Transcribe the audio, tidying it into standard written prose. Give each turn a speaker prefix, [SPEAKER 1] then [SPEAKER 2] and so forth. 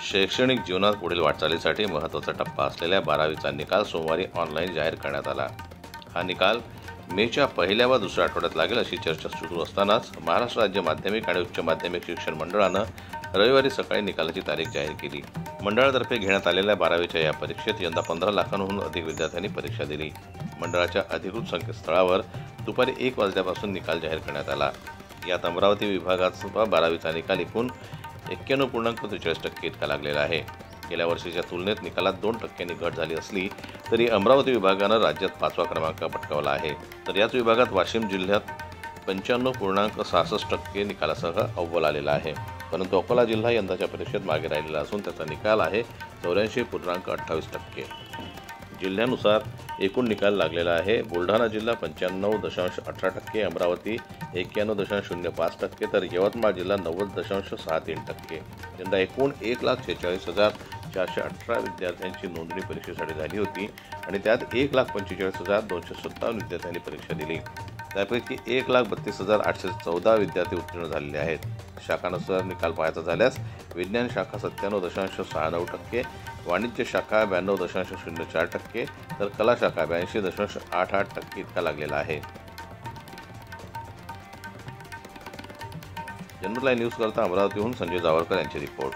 [SPEAKER 1] शैक्षणिक जीवनात पुढील वाटचालीसाठी महत्त्वाचा टप्पा असलेल्या 12वीचा निकाल सोमवारी ऑनलाईन जाहीर करण्यात आला। हा निकाल मेच्या पहिल्या व दुसऱ्या आठवड्यात लागेल अशी चर्चा सुरू असतानाच महाराष्ट्र राज्य माध्यमिक आणि उच्च माध्यमिक शिक्षण मंडळानं रविवारी सकाळी निकालाची तारीख जाहीर केली। मंडळातर्फे घेण्यात आलेल्या 12वीच्या या परीक्षेत यंदा 15 लाखांहून अधिक विद्यार्थ्यांनी परीक्षा दिली। मंडळाच्या अधिकृत संकेतस्थळावर दुपारी 1 वाजल्यापासून निकाल जाहीर करण्यात आला। यात अमरावती विभागाचा 12वीचा निकाल एकूण 91.43% इतका लागलेला आहे। गेल्या वर्षीच्या तुलनेत निकालात 2% घट झाली असली तरी अमरावती विभागानं राज्यात 5वा क्रमांक पटकावला आहे, तर याच विभागात वाशिम जिल्ह्यात 95.66% निकालासह अव्वल आलेला आहे। परंतु अकोला जिल्हा यंदाच्या परीक्षेत मागे राहिलेला असून त्याचा निकाल आहे 84.28%। जिल्ह्यानुसार एकूण निकाल लागलेला आहे। बुलढाणा जिल्हा 95.18%, अमरावती 91.05%, तर यवतमाळ जिल्हा 90.63%। यंदा एकूण 1,46,418 विद्यार्थ्यांची नोंदणी परीक्षेसाठी झाली होती आणि त्यात 1,45,257 विद्यार्थ्यांनी परीक्षा दिली। त्यापैकी 1,32,814 विद्यार्थी उत्तीर्ण झालेले आहेत। शाखानुसार निकाल पाहायचा झाल्यास विज्ञान शाखा 97.69%, वाणिज्य शाखा 92.04%, तर कला शाखा 82.88% इतका लागलेला आहे। जनरल न्यूज करता अमरावतीहून संजय जावरकर यांची रिपोर्ट।